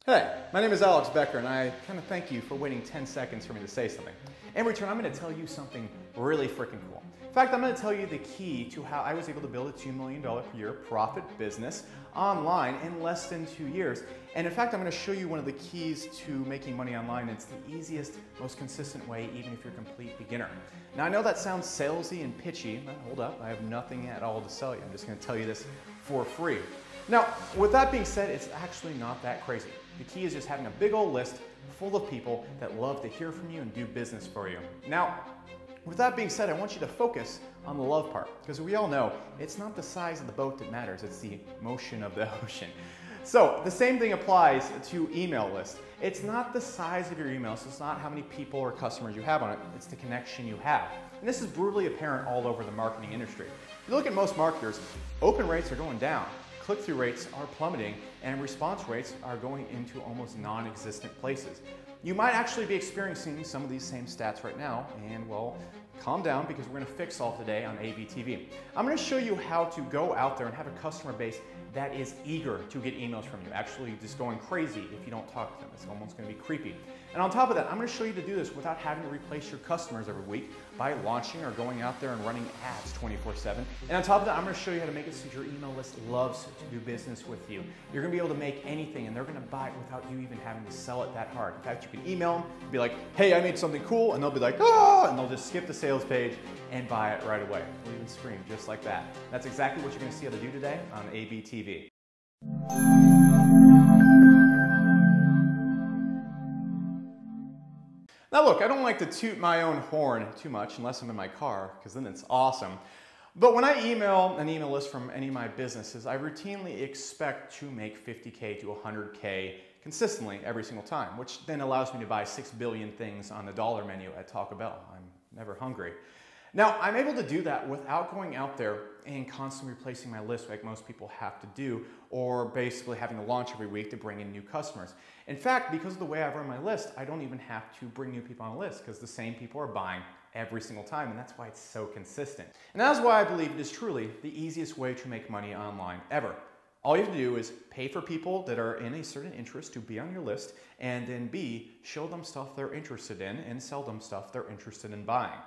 Hey, my name is Alex Becker, and I kind of thank you for waiting 10 seconds for me to say something. In return, I'm going to tell you something really freaking cool. In fact, I'm going to tell you the key to how I was able to build a $2 million per year profit business online in less than 2 years. And in fact, I'm going to show you one of the keys to making money online. It's the easiest, most consistent way, even if you're a complete beginner. Now, I know that sounds salesy and pitchy, but hold up, I have nothing at all to sell you. I'm just going to tell you this for free. Now, with that being said, it's actually not that crazy. The key is just having a big old list full of people that love to hear from you and do business for you. Now, with that being said, I want you to focus on the love part, because we all know it's not the size of the boat that matters, it's the motion of the ocean. So the same thing applies to email lists. It's not the size of your email, so it's not how many people or customers you have on it, it's the connection you have. And this is brutally apparent all over the marketing industry. If you look at most marketers, open rates are going down. Click-through rates are plummeting, and response rates are going into almost non-existent places. You might actually be experiencing some of these same stats right now, and well, calm down because we're going to fix all today on ABTV. I'm going to show you how to go out there and have a customer base that is eager to get emails from you, actually just going crazy if you don't talk to them. It's almost going to be creepy. And on top of that, I'm going to show you to do this without having to replace your customers every week by launching or going out there and running ads 24/7. And on top of that, I'm going to show you how to make it so your email list loves to do business with you. You're going to be able to make anything, and they're going to buy it without you even having to sell it that hard. In fact, you can email them, be like, hey, I made something cool, and they'll be like, ah, and they'll just skip the sales page and buy it right away. They'll even scream just like that. That's exactly what you're going to see how to do today on ABTV. Now look, I don't like to toot my own horn too much unless I'm in my car, because then it's awesome. But when I email an email list from any of my businesses, I routinely expect to make $50K to $100K consistently every single time, which then allows me to buy 6 billion things on the dollar menu at Taco Bell. I'm never hungry. Now, I'm able to do that without going out there and constantly replacing my list like most people have to do, or basically having to launch every week to bring in new customers. In fact, because of the way I run my list, I don't even have to bring new people on the list because the same people are buying every single time, and that's why it's so consistent. And that's why I believe it is truly the easiest way to make money online ever. All you have to do is pay for people that are in a certain interest to be on your list, and then B, show them stuff they're interested in and sell them stuff they're interested in buying.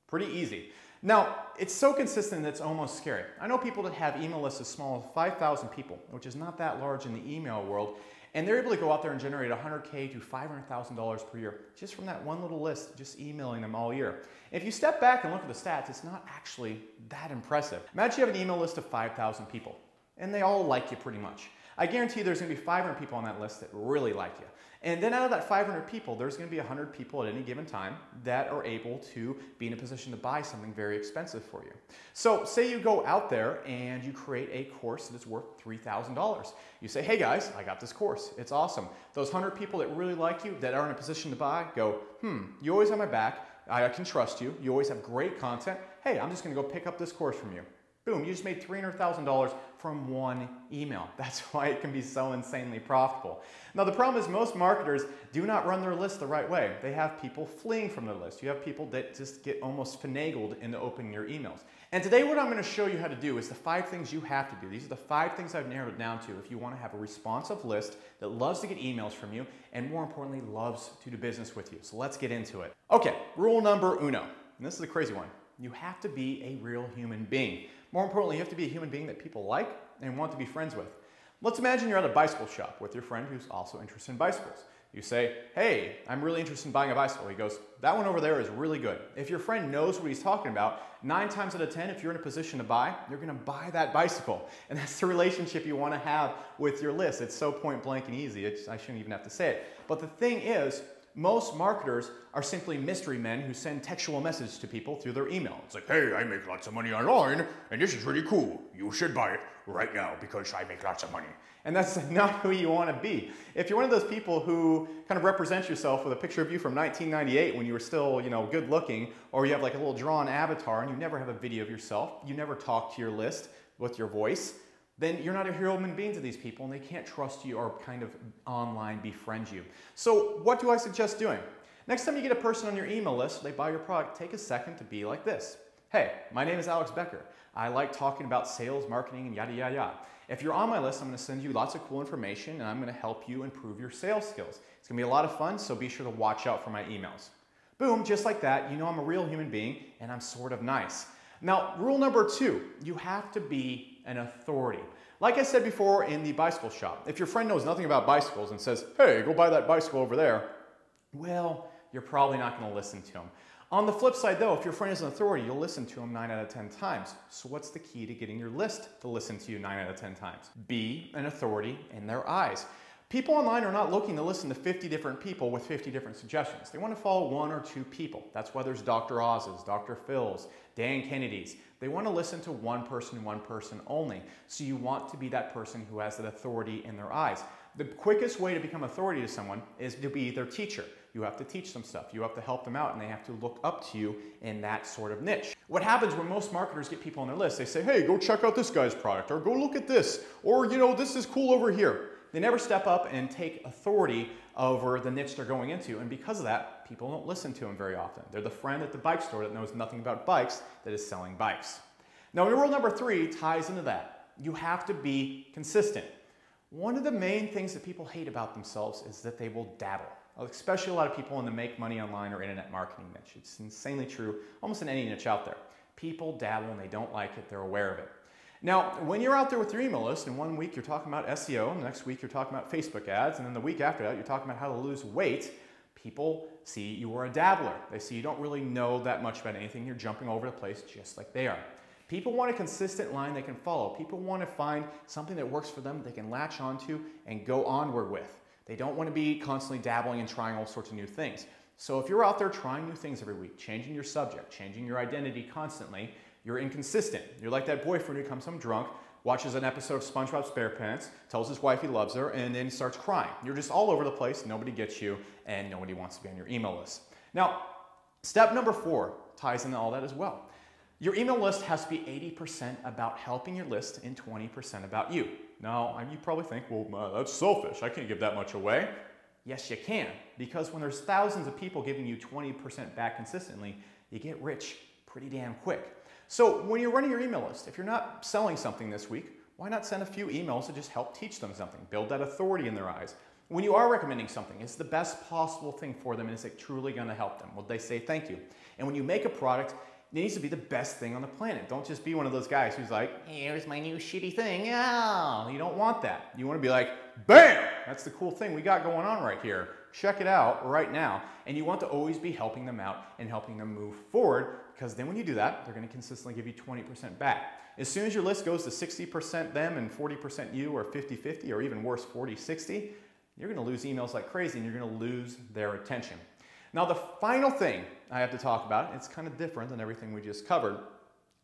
Pretty easy. Now, it's so consistent that it's almost scary. I know people that have email lists as small as 5,000 people, which is not that large in the email world, and they're able to go out there and generate $100K to $500,000 per year just from that one little list, just emailing them all year. If you step back and look at the stats, it's not actually that impressive. Imagine you have an email list of 5,000 people, and they all like you pretty much. I guarantee you there's going to be 500 people on that list that really like you. And then out of that 500 people, there's going to be 100 people at any given time that are able to be in a position to buy something very expensive for you. So say you go out there and you create a course that is worth $3,000. You say, hey guys, I got this course. It's awesome. Those 100 people that really like you, that are in a position to buy, go, you always have my back. I can trust you. You always have great content. Hey, I'm just going to go pick up this course from you. Boom, you just made $300,000 from one email. That's why it can be so insanely profitable. Now the problem is most marketers do not run their list the right way. They have people fleeing from their list. You have people that just get almost finagled into opening your emails. And today what I'm going to show you how to do is the 5 things you have to do. These are the 5 things I've narrowed it down to if you want to have a responsive list that loves to get emails from you and more importantly loves to do business with you. So let's get into it. Okay, rule number uno, and this is a crazy one. You have to be a real human being. More importantly, you have to be a human being that people like and want to be friends with. Let's imagine you're at a bicycle shop with your friend who's also interested in bicycles. You say, hey, I'm really interested in buying a bicycle. He goes, that one over there is really good. If your friend knows what he's talking about, 9 times out of 10, if you're in a position to buy, you're going to buy that bicycle. And that's the relationship you want to have with your list. It's so point blank and easy. I shouldn't even have to say it. But the thing is, most marketers are simply mystery men who send textual messages to people through their email. It's like, hey, I make lots of money online, and this is really cool. You should buy it right now because I make lots of money. And that's not who you want to be. If you're one of those people who kind of represent yourself with a picture of you from 1998 when you were still, good looking, or you have like a little drawn avatar and you never have a video of yourself, you never talk to your list with your voice, then you're not a human being to these people and they can't trust you or kind of online befriend you. So what do I suggest doing? Next time you get a person on your email list, they buy your product, take a second to be like this. Hey, my name is Alex Becker. I like talking about sales, marketing, and yada, yada, yada. If you're on my list, I'm going to send you lots of cool information and I'm going to help you improve your sales skills. It's going to be a lot of fun, so be sure to watch out for my emails. Boom, just like that, you know I'm a real human being and I'm sort of nice. Now, rule number 2, you have to be an authority. Like I said before in the bicycle shop, if your friend knows nothing about bicycles and says, hey, go buy that bicycle over there, well, you're probably not going to listen to him. On the flip side though, if your friend is an authority, you'll listen to him 9 out of 10 times. So what's the key to getting your list to listen to you 9 out of 10 times? Be an authority in their eyes. People online are not looking to listen to 50 different people with 50 different suggestions. They want to follow 1 or 2 people. That's why there's Dr. Oz's, Dr. Phil's, Dan Kennedy's. They want to listen to one person only. So you want to be that person who has that authority in their eyes. The quickest way to become authority to someone is to be their teacher. You have to teach them stuff. You have to help them out and they have to look up to you in that sort of niche. What happens when most marketers get people on their list, they say, hey, go check out this guy's product, or go look at this, or you know, this is cool over here. They never step up and take authority over the niche they're going into, and because of that, people don't listen to them very often. They're the friend at the bike store that knows nothing about bikes that is selling bikes. Now, rule number 3 ties into that. You have to be consistent. One of the main things that people hate about themselves is that they will dabble, especially a lot of people in the make money online or internet marketing niche. It's insanely true almost in any niche out there. People dabble and they don't like it, they're aware of it. Now, when you're out there with your email list, and one week you're talking about SEO, and the next week you're talking about Facebook ads, and then the week after that you're talking about how to lose weight, people see you are a dabbler. They see you don't really know that much about anything. You're jumping over the place just like they are. People want a consistent line they can follow. People want to find something that works for them they can latch onto and go onward with. They don't want to be constantly dabbling and trying all sorts of new things. So if you're out there trying new things every week, changing your subject, changing your identity constantly, you're inconsistent. You're like that boyfriend who comes home drunk, watches an episode of SpongeBob SquarePants, tells his wife he loves her, and then starts crying. You're just all over the place, nobody gets you, and nobody wants to be on your email list. Now, step number 4 ties into all that as well. Your email list has to be 80% about helping your list and 20% about you. Now, you probably think, well, that's selfish. I can't give that much away. Yes, you can, because when there's thousands of people giving you 20% back consistently, you get rich pretty damn quick. So when you're running your email list, if you're not selling something this week, why not send a few emails to just help teach them something, build that authority in their eyes? When you are recommending something, it's the best possible thing for them and is it truly going to help them? Will they say thank you? And when you make a product, it needs to be the best thing on the planet. Don't just be one of those guys who's like, here's my new shitty thing. Oh, you don't want that. You want to be like, bam, that's the cool thing we got going on right here. Check it out right now. And you want to always be helping them out and helping them move forward, because then when you do that, they're going to consistently give you 20% back. As soon as your list goes to 60% them and 40% you, or 50-50, or even worse, 40-60, you're going to lose emails like crazy and you're going to lose their attention. Now, the final thing I have to talk about, it's kind of different than everything we just covered,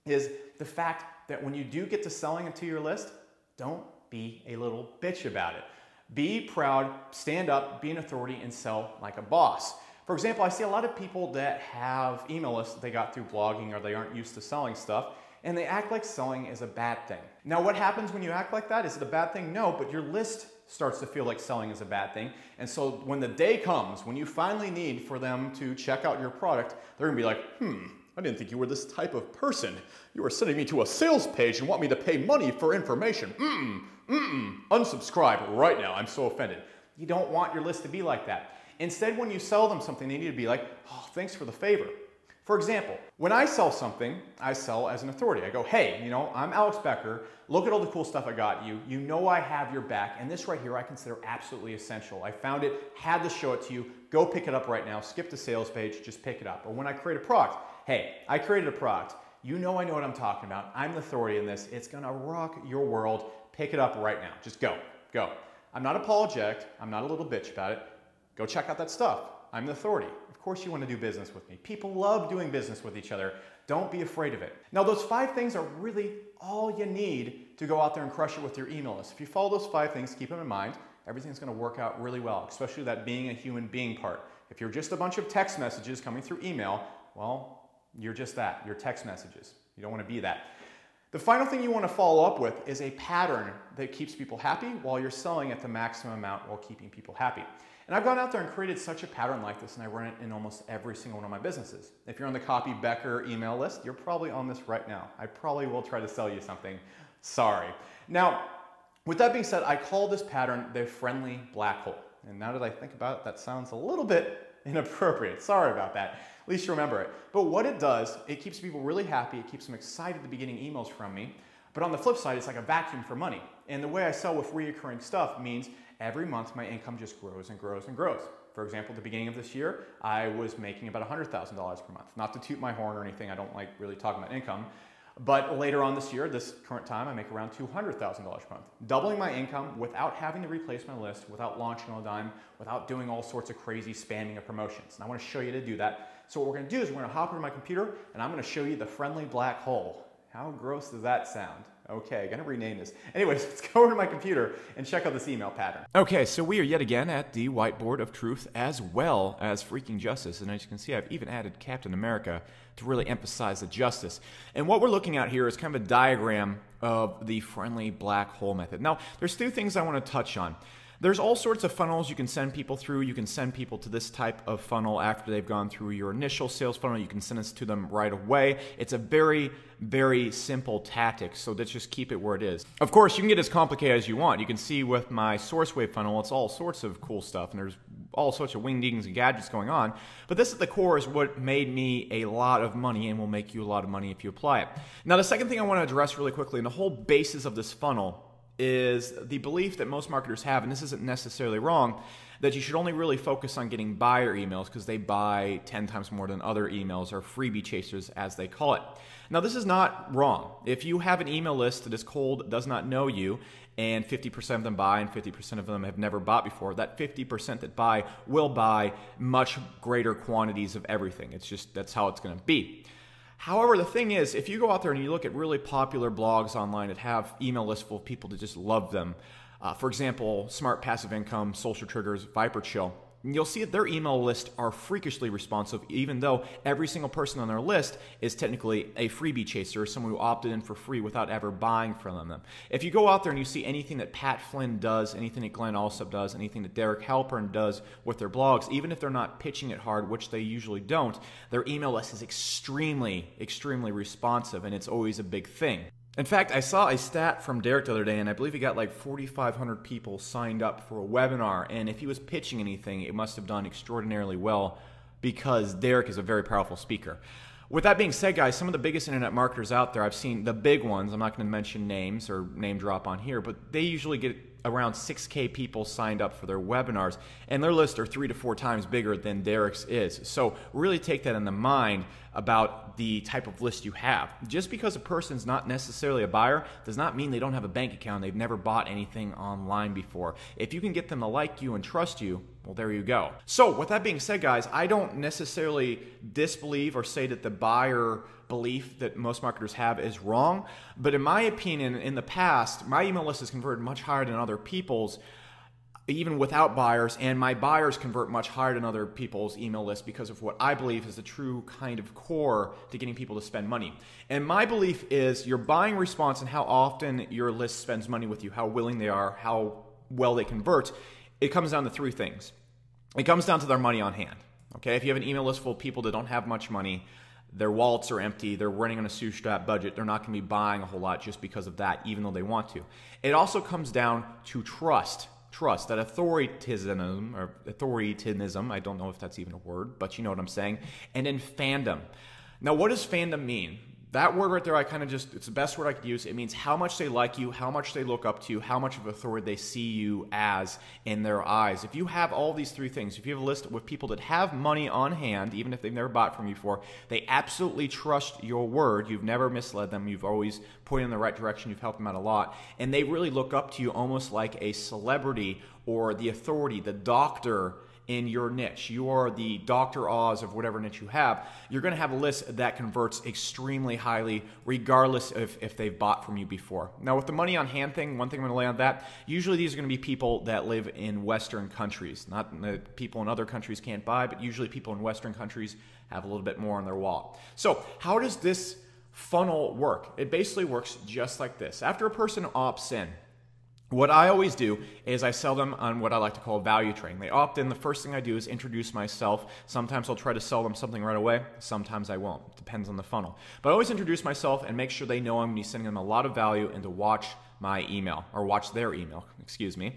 is the fact that when you do get to selling it to your list, don't be a little bitch about it. Be proud, stand up, be an authority, and sell like a boss. For example, I see a lot of people that have email lists that they got through blogging or they aren't used to selling stuff, and they act like selling is a bad thing. Now, what happens when you act like that? Is it a bad thing? No, but your list starts to feel like selling is a bad thing. And so when the day comes, when you finally need for them to check out your product, they're gonna be like, I didn't think you were this type of person. You are sending me to a sales page and want me to pay money for information. Unsubscribe right now, I'm so offended. You don't want your list to be like that. Instead, when you sell them something, they need to be like, oh, thanks for the favor. For example, when I sell something, I sell as an authority. I go, hey, I'm Alex Becker. Look at all the cool stuff I got you. You know I have your back, and this right here I consider absolutely essential. I found it, had to show it to you. Go pick it up right now. Skip the sales page, just pick it up. Or when I create a product, hey, I created a product. You know I know what I'm talking about. I'm the authority in this. It's gonna rock your world. Pick it up right now. Just go. I'm not apologetic. I'm not a little bitch about it. Go check out that stuff. I'm the authority. Of course you want to do business with me. People love doing business with each other. Don't be afraid of it. Now, those 5 things are really all you need to go out there and crush it with your email list. If you follow those 5 things, keep them in mind, everything's going to work out really well, especially that being a human being part. If you're just a bunch of text messages coming through email, well, you're just that. You're text messages. You don't want to be that. The final thing you want to follow up with is a pattern that keeps people happy while you're selling at the maximum amount while keeping people happy. And I've gone out there and created such a pattern like this, and I run it in almost every single one of my businesses. If you're on the Copy Becker email list, you're probably on this right now. I probably will try to sell you something. Sorry. Now, with that being said, I call this pattern the friendly black hole. And now that I think about it, that sounds a little bit inappropriate. Sorry about that. At least you remember it. But what it does, it keeps people really happy. It keeps them excited to be getting emails from me. But on the flip side, it's like a vacuum for money. And the way I sell with recurring stuff means every month my income just grows and grows and grows. For example, at the beginning of this year, I was making about $100,000 per month. Not to toot my horn or anything, I don't like really talking about income. But later on this year, this current time, I make around $200,000 per month. Doubling my income without having to replace my list, without launching on a dime, without doing all sorts of crazy spamming of promotions. And I want to show you to do that. So what we're going to do is we're going to hop into my computer and I'm going to show you the friendly black hole. How gross does that sound? Okay, gonna rename this. Anyways, let's go over to my computer and check out this email pattern. Okay, so we are yet again at the whiteboard of truth as well as freaking justice. And as you can see, I've even added Captain America to really emphasize the justice. And what we're looking at here is kind of a diagram of the friendly black hole method. Now, there's two things I want to touch on. There's all sorts of funnels you can send people through. You can send people to this type of funnel after they've gone through your initial sales funnel. You can send this to them right away. It's a very, very simple tactic, so let's just keep it where it is. Of course, you can get as complicated as you want. You can see with my SourceWave funnel, it's all sorts of cool stuff, and there's all sorts of wingdings and gadgets going on. But this at the core is what made me a lot of money and will make you a lot of money if you apply it. Now, the second thing I want to address really quickly, and the whole basis of this funnel, is the belief that most marketers have, and this isn't necessarily wrong, that you should only really focus on getting buyer emails because they buy 10 times more than other emails, or freebie chasers as they call it. Now, this is not wrong. If you have an email list that is cold, does not know you, and 50% of them buy and 50% of them have never bought before, that 50% that buy will buy much greater quantities of everything. It's just, that's how it's going to be. However, the thing is, if you go out there and you look at really popular blogs online that have email lists full of people that just love them, for example, Smart Passive Income, Social Triggers, Viper Chill, you'll see that their email lists are freakishly responsive, even though every single person on their list is technically a freebie chaser, someone who opted in for free without ever buying from them. If you go out there and you see anything that Pat Flynn does, anything that Glenn Alsop does, anything that Derek Halpern does with their blogs, even if they're not pitching it hard, which they usually don't, their email list is extremely, extremely responsive, and it's always a big thing. In fact, I saw a stat from Derek the other day, and I believe he got like 4,500 people signed up for a webinar, and if he was pitching anything, it must have done extraordinarily well because Derek is a very powerful speaker. With that being said, guys, some of the biggest internet marketers out there, I've seen the big ones, I'm not going to mention names or name drop on here, but they usually get around 6K people signed up for their webinars, and their lists are 3 to 4 times bigger than Derek's is. So really take that in the mind about the type of list you have. Just because a person's not necessarily a buyer does not mean they don't have a bank account, they've never bought anything online before. If you can get them to like you and trust you, well, there you go. So with that being said, guys, I don't necessarily disbelieve or say that the buyer belief that most marketers have is wrong, but in my opinion, in the past, my email list has converted much higher than other people's, even without buyers, and my buyers convert much higher than other people's email lists because of what I believe is the true kind of core to getting people to spend money. And my belief is your buying response and how often your list spends money with you, how willing they are, how well they convert, it comes down to 3 things. It comes down to their money on hand. Okay, if you have an email list full of people that don't have much money, their wallets are empty, they're running on a shoestrap budget, they're not going to be buying a whole lot just because of that, even though they want to. It also comes down to trust. Trust, that authoritarianism, I don't know if that's even a word, but you know what I'm saying, and then fandom. Now, what does fandom mean? That word right there, it's the best word I could use. It means how much they like you, how much they look up to you, how much of authority they see you as in their eyes. If you have all these 3 things, if you have a list with people that have money on hand, even if they've never bought from you before, they absolutely trust your word. You've never misled them. You've always pointed in the right direction. You've helped them out a lot. And they really look up to you almost like a celebrity or the authority, the doctor in your niche. You are the Dr. Oz of whatever niche you have. You're going to have a list that converts extremely highly regardless of if they've bought from you before. Now, with the money on hand thing, one thing I'm going to lay on that, usually these are going to be people that live in Western countries. Not that people in other countries can't buy, but usually people in Western countries have a little bit more on their wallet. So how does this funnel work? It basically works just like this. After a person opts in, What I always do is I sell them on what I like to call value train. They opt in. The first thing I do is introduce myself. Sometimes I'll try to sell them something right away. Sometimes I won't. It depends on the funnel. But I always introduce myself and make sure they know I'm going to be sending them a lot of value and to watch my email, or watch their email, excuse me.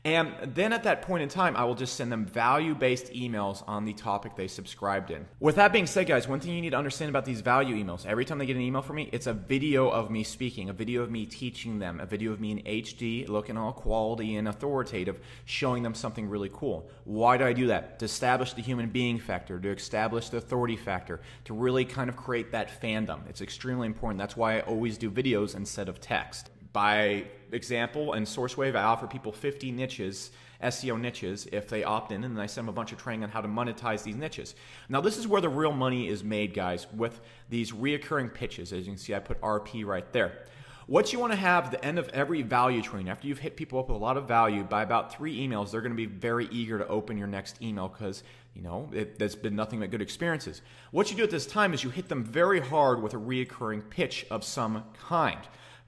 And then at that point in time, I will just send them value-based emails on the topic they subscribed in. With that being said, guys, one thing you need to understand about these value emails, every time they get an email from me, it's a video of me speaking, a video of me teaching them, a video of me in HD, looking all quality and authoritative, showing them something really cool. Why do I do that? To establish the human being factor, to establish the authority factor, to really kind of create that fandom. It's extremely important. That's why I always do videos instead of text. By example, in SourceWave, I offer people 50 niches, SEO niches, if they opt in, and then I send them a bunch of training on how to monetize these niches. Now, this is where the real money is made, guys, with these reoccurring pitches. As you can see, I put RP right there. What you want to have at the end of every value train, after you've hit people up with a lot of value, by about 3 emails, they're going to be very eager to open your next email because, you know, there's been nothing but good experiences. What you do at this time is you hit them very hard with a reoccurring pitch of some kind.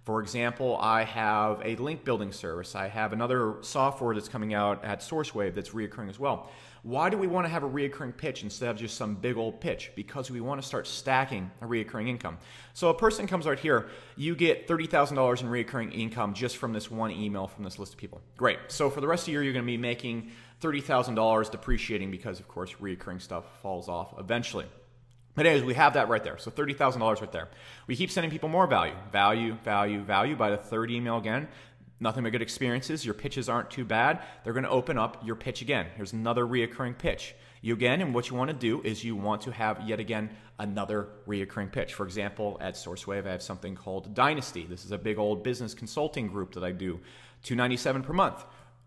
For example, I have a link building service. I have another software that's coming out at SourceWave that's reoccurring as well. Why do we want to have a reoccurring pitch instead of just some big old pitch? Because we want to start stacking a reoccurring income. So a person comes right here, you get $30,000 in reoccurring income just from this one email from this list of people. Great. So for the rest of the year, you're going to be making $30,000 depreciating because, of course, reoccurring stuff falls off eventually. But anyways, we have that right there. So $30,000 right there. We keep sending people more value. Value, value, value. By the third email again, nothing but good experiences. Your pitches aren't too bad. They're going to open up your pitch again. Here's another reoccurring pitch. You again, and what you want to do is you want to have yet again another reoccurring pitch. For example, at SourceWave, I have something called Dynasty. This is a big old business consulting group that I do. $297 per month.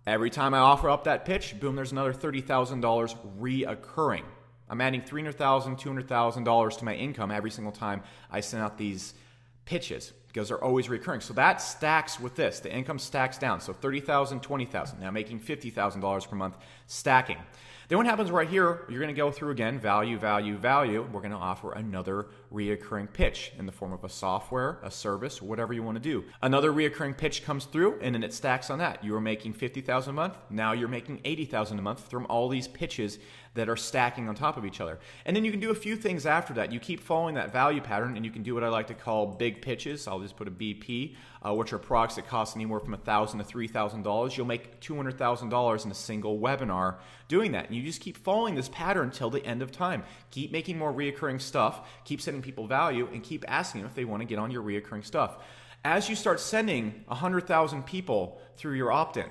Every time I offer up that pitch, boom, there's another $30,000 reoccurring. I'm adding $300,000, $200,000 to my income every single time I send out these pitches because they're always recurring. So that stacks with this. The income stacks down. So $30,000, $20,000. Now making $50,000 per month, stacking. Then what happens right here, you're going to go through again, value, value, value. We're going to offer another reoccurring pitch in the form of a software, a service, whatever you want to do. Another reoccurring pitch comes through and then it stacks on that. You were making $50,000 a month. Now you're making $80,000 a month from all these pitches that are stacking on top of each other. And then you can do a few things after that. You keep following that value pattern and you can do what I like to call big pitches. I'll just put a BP, which are products that cost anywhere from $1,000 to $3,000. You'll make $200,000 in a single webinar doing that. And you just keep following this pattern till the end of time. Keep making more reoccurring stuff, keep sending people value, and keep asking them if they want to get on your reoccurring stuff. As you start sending 100,000 people through your opt-in,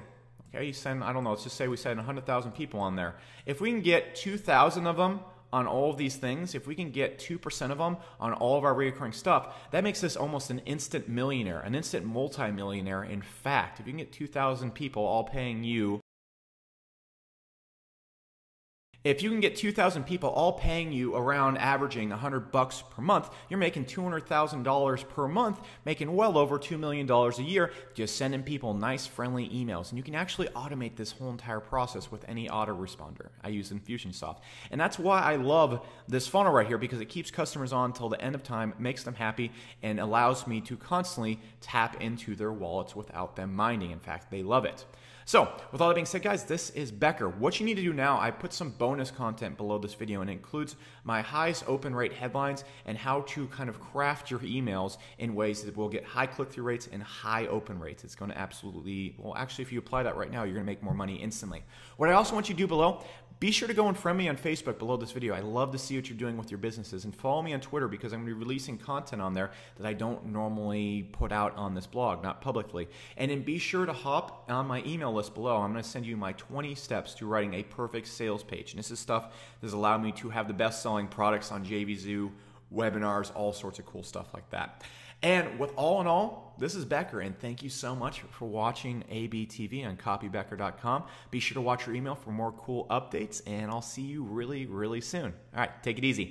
okay, you send, I don't know, let's just say we send 100,000 people on there. If we can get 2,000 of them on all of these things, if we can get 2% of them on all of our reoccurring stuff, that makes us almost an instant millionaire, an instant multi-millionaire. In fact, if you can get 2,000 people all paying you, if you can get 2,000 people all paying you around averaging $100 per month, you're making $200,000 per month, making well over $2 million a year, just sending people nice, friendly emails. And you can actually automate this whole entire process with any autoresponder. I use Infusionsoft. And that's why I love this funnel right here, because it keeps customers on till the end of time, makes them happy, and allows me to constantly tap into their wallets without them minding. In fact, they love it. So, with all that being said, guys, this is Becker. What you need to do now, I put some bonus content below this video, and it includes my highest open rate headlines and how to kind of craft your emails in ways that will get high click-through rates and high open rates. It's going to absolutely, well, actually, if you apply that right now, you're going to make more money instantly. What I also want you to do below, be sure to go and friend me on Facebook below this video. I love to see what you're doing with your businesses, and follow me on Twitter because I'm going to be releasing content on there that I don't normally put out on this blog, not publicly. And then be sure to hop on my email list below. I'm going to send you my 20 steps to writing a perfect sales page. And this is stuff that has allowed me to have the best selling products on JVZoo, webinars, all sorts of cool stuff like that. And with all in all, this is Becker, and thank you so much for watching ABTV on copybecker.com. Be sure to watch your email for more cool updates, and I'll see you really, really soon. All right, take it easy.